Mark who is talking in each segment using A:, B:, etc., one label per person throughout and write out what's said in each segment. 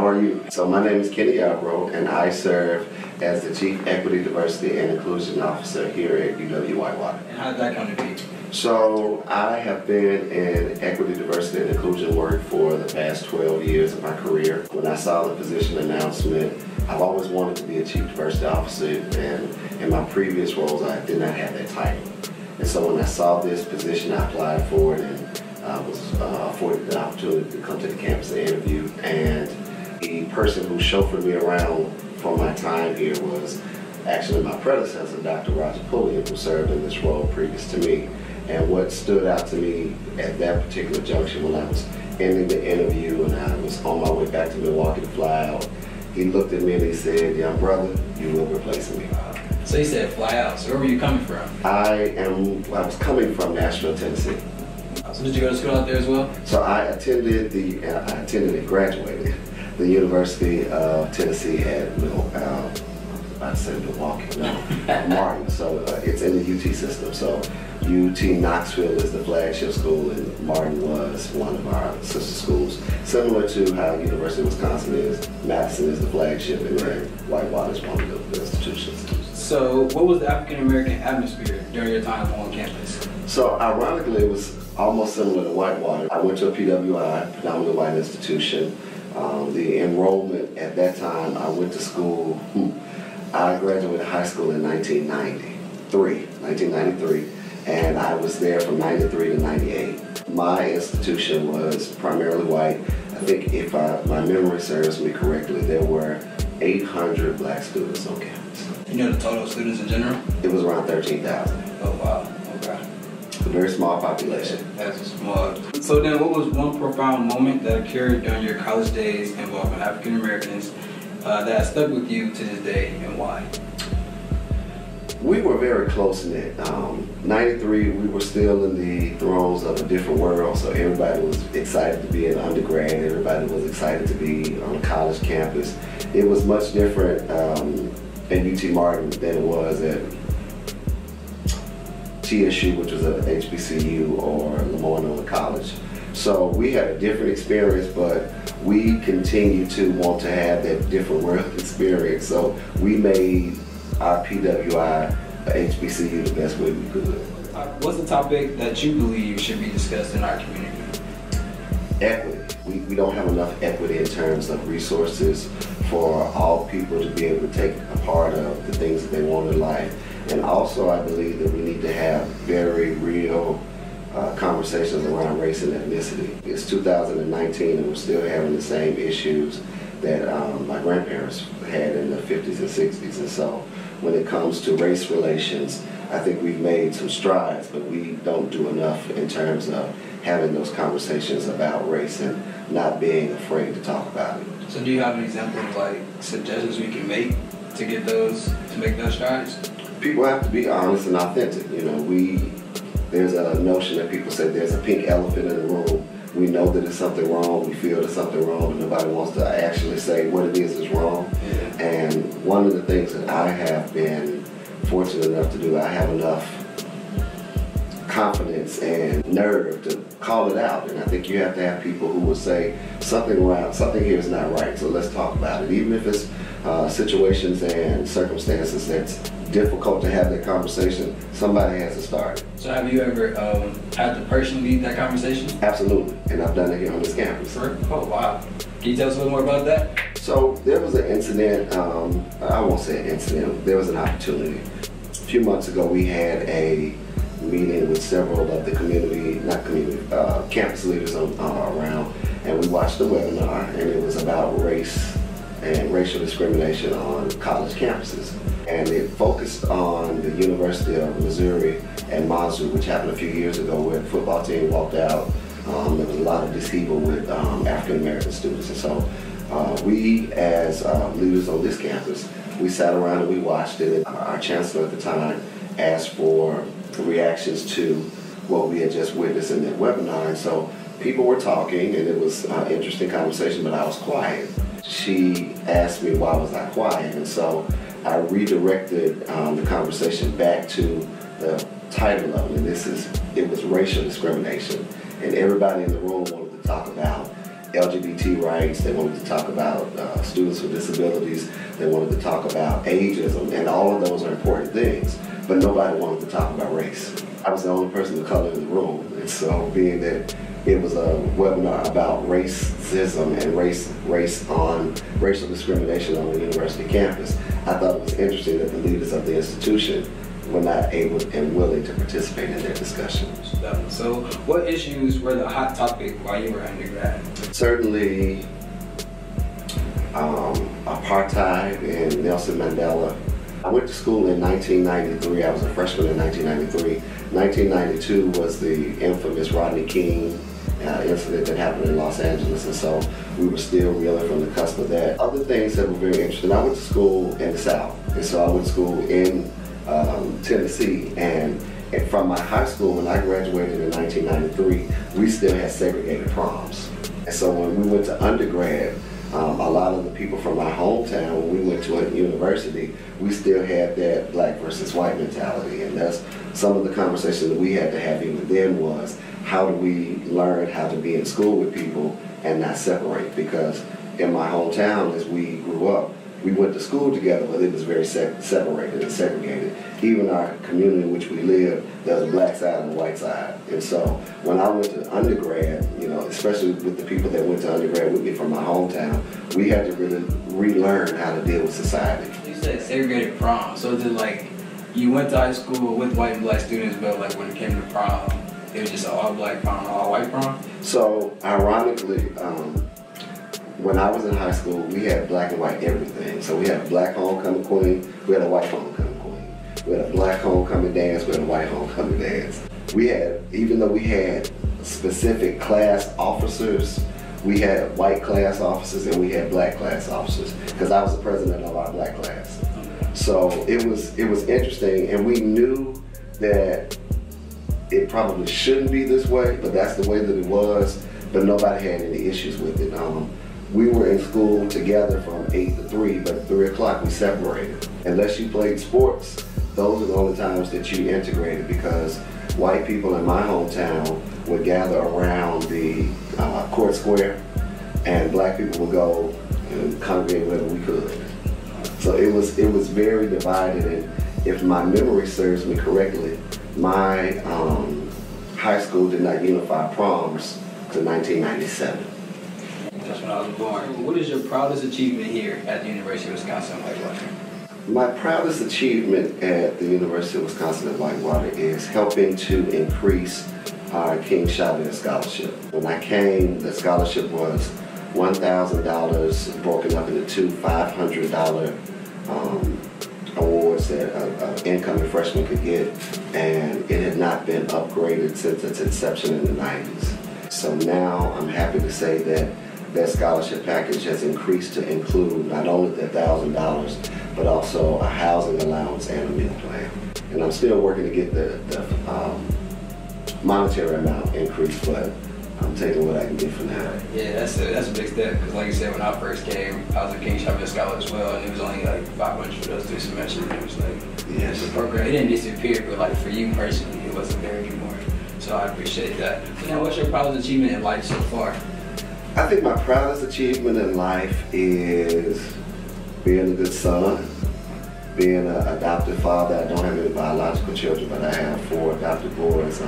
A: How are you? So my name is Kenny Yarbrough, and I serve as the Chief Equity, Diversity, and Inclusion Officer here at UW-Whitewater.
B: And how did that come to be?
A: So I have been in equity, diversity, and inclusion work for the past 12 years of my career. When I saw the position announcement, I've always wanted to be a Chief Diversity Officer, and in my previous roles I did not have that title. And so when I saw this position, I applied for it, and I was afforded the opportunity to come to the campus and interview. And the person who chauffeured me around for my time here was actually my predecessor, Dr. Roger Pulliam, who served in this role previous to me. And what stood out to me at that particular junction when I was ending the interview and I was on my way back to Milwaukee to fly out, he looked at me and he said, "Young brother, you will replace me."
B: So you said fly out. So where were you coming from?
A: I was coming from Nashville, Tennessee.
B: So did you go to school out there as well?
A: So I attended and graduated the University of Tennessee at Milwaukee, Martin. So it's in the UT system. So UT Knoxville is the flagship school, and Martin was one of our sister schools. Similar to how University of Wisconsin is, Madison is the flagship, and then Whitewater is one of the institutions.
B: So what was the African American atmosphere during your time on campus?
A: So ironically, it was almost similar to Whitewater. I went to a PWI, predominantly white institution. The enrollment at that time, I went to school, I graduated high school in 1993, and I was there from 93 to 98. My institution was primarily white. I think if my memory serves me correctly, there were 800 black students on campus.
B: You know the total students in general?
A: It was around 13,000.
B: Oh wow, okay.
A: A very small population.
B: That's small. So then what was one profound moment that occurred during your college days involving African Americans that stuck with you to this day, and why?
A: We were very close-knit. 93, we were still in the throes of a different world, so everybody was excited to be an undergrad, everybody was excited to be on a college campus. It was much different at UT Martin than it was at TSU, which was at HBCU, or Lemoyne College. So we had a different experience, but we continue to want to have that different world experience. So we made our PWI, HBCU, the best way we could.
B: What's the topic that you believe should be discussed in our community?
A: Equity. We don't have enough equity in terms of resources for all people to be able to take a part of the things that they want in life. And also I believe that we need to have very real conversations around race and ethnicity. It's 2019 and we're still having the same issues that my grandparents had in the 50s and 60s. And so when it comes to race relations, I think we've made some strides, but we don't do enough in terms of having those conversations about race and not being afraid to talk about it.
B: So do you have an example of like suggestions we can make to make those strides?
A: People have to be honest and authentic. You know, there's a notion that people say there's a pink elephant in the room. We know that there's something wrong, we feel there's something wrong, but nobody wants to actually say what it is wrong. Yeah. And one of the things that I have been fortunate enough to do, I have enough confidence and nerve to call it out. And I think you have to have people who will say something here is not right, so let's talk about it. Even if it's situations and circumstances that's difficult to have that conversation, somebody has to start.
B: So have you ever had the person lead that conversation?
A: Absolutely, and I've done it here on this campus.
B: Oh wow. Can you tell us a little more about that?
A: So there was an incident, I won't say an incident, there was an opportunity. A few months ago we had a meeting with several of the campus leaders around, and we watched a webinar, and it was about race and racial discrimination on college campuses. And it focused on the University of Missouri and Mazzu, which happened a few years ago where the football team walked out. There was a lot of dishevel with African American students. And so we, as leaders on this campus, we sat around and we watched it. Our chancellor at the time asked for reactions to what we had just witnessed in that webinar. And so people were talking, and it was an interesting conversation, but I was quiet. She asked me why was I quiet, and so I redirected the conversation back to the title of it, and it was racial discrimination. And everybody in the room wanted to talk about LGBT rights. They wanted to talk about students with disabilities. They wanted to talk about ageism, and all of those are important things. But nobody wanted to talk about race. I was the only person of color in the room, and so being that it was a webinar about racism and racial discrimination on the university campus, I thought it was interesting that the leaders of the institution were not able and willing to participate in their discussion.
B: So what issues were the hot topic while you were undergrad?
A: Certainly apartheid and Nelson Mandela. I went to school in 1993. I was a freshman in 1993. 1992 was the infamous Rodney King incident that happened in Los Angeles, and so we were still reeling from the cusp of that. Other things that were very interesting, I went to school in the South, and so I went to school in Tennessee, and from my high school, when I graduated in 1993, we still had segregated proms. And so when we went to undergrad, a lot of the people from my hometown, when we went to a university, we still had that black versus white mentality. And that's some of the conversation that we had to have even then was, how do we learn how to be in school with people and not separate? Because in my hometown, as we grew up, we went to school together, but it was very separated and segregated. Even our community in which we lived, there was a black side and a white side. And so when I went to undergrad, you know, especially with the people that went to undergrad with me from my hometown, we had to really relearn how to deal with society.
B: You said segregated prom, so is it like you went to high school with white and black students, but like when it came to prom, it was just an all black prom, all white prom?
A: So ironically, when I was in high school, we had black and white everything. So we had a black homecoming queen, we had a white homecoming queen. We had a black homecoming dance, we had a white homecoming dance. We had, even though we had specific class officers, we had white class officers and we had black class officers, because I was the president of our black class. So it was interesting, and we knew that it probably shouldn't be this way, but that's the way that it was, but nobody had any issues with it. We were in school together from 8 to 3, but at 3 o'clock we separated. Unless you played sports, those are the only times that you integrated, because white people in my hometown would gather around the court square, and black people would go and congregate wherever we could. So it was very divided, and if my memory serves me correctly, my high school did not unify proms to 1997.
B: That's when I was born. What is your proudest achievement here at the University of Wisconsin-Whitewater?
A: My proudest achievement at the University of Wisconsin at Whitewater is helping to increase our King Chavez Scholarship. When I came, the scholarship was $1,000 broken up into two $500 awards that an incoming freshman could get, and it had not been upgraded since its inception in the 90s. So now I'm happy to say that that scholarship package has increased to include not only the $1,000, but also a housing allowance and a meal plan. And I'm still working to get the monetary amount increased, but I'm taking what I can get for now.
B: Yeah, that's a big step, because like you said, when I first came, I was a King Chavez Scholar as well, and it was only like $500 for those 3 semesters, and it was like,
A: yes,
B: the program, it didn't disappear, but like for you personally, it wasn't there anymore. So I appreciate that. So now, what's your proudest achievement in life so far?
A: I think my proudest achievement in life is being a good son, being an adopted father. I don't have any biological children, but I have 4 adopted boys.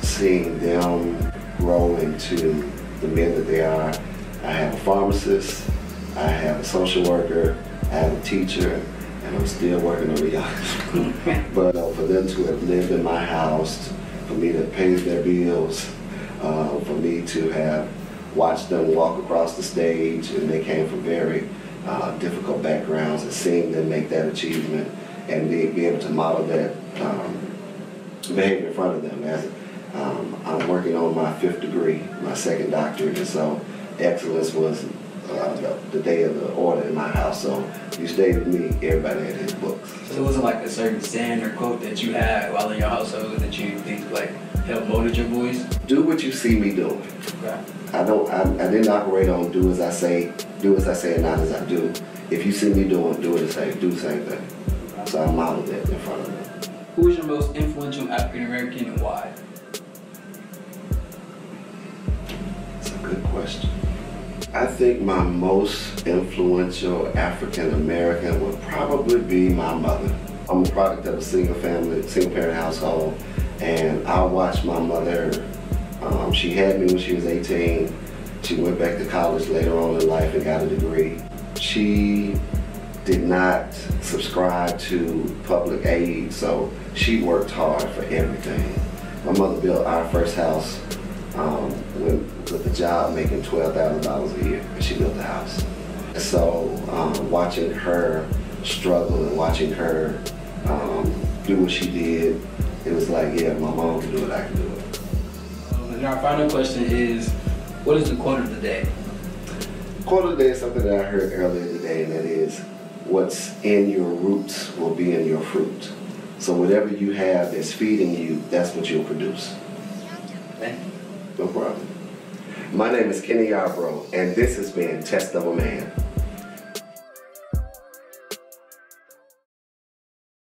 A: Seeing them grow into the men that they are. I have a pharmacist, I have a social worker, I have a teacher, and I'm still working on the youngest. But for them to have lived in my house, for me to pay their bills, for me to have watched them walk across the stage, and they came from very difficult backgrounds, and seeing them make that achievement and be able to model that behavior in front of them. As I'm working on my 5th degree, my 2nd doctorate, and so excellence was the day of the order in my house. So you stayed with me, everybody had his books. So
B: it wasn't like a certain saying or quote that you had while in your household that you think like helped molded your voice?
A: Do what you see me doing.
B: Okay.
A: I didn't operate on do as I say and not as I do. If you see me doing, do the same thing. Okay. So I modeled that in front of them.
B: Who is your most influential African American and why?
A: That's a good question. I think my most influential African American would probably be my mother. I'm a product of a single parent household, and I watched my mother. She had me when she was 18. She went back to college later on in life and got a degree. She did not subscribe to public aid, so she worked hard for everything. My mother built our first house with a job making $12,000 a year, and she built the house. So watching her struggle and watching her do what she did, it was like, yeah, my mom can do it, I can do it.
B: And our final question is, what is the quote of the day?
A: Quote of the day is something that I heard earlier today, and that is, what's in your roots will be in your fruit. So whatever you have that's feeding you, that's what you'll produce.
B: Thank you.
A: No problem. My name is Kenny Yarbrough, and this has been Test of a Man.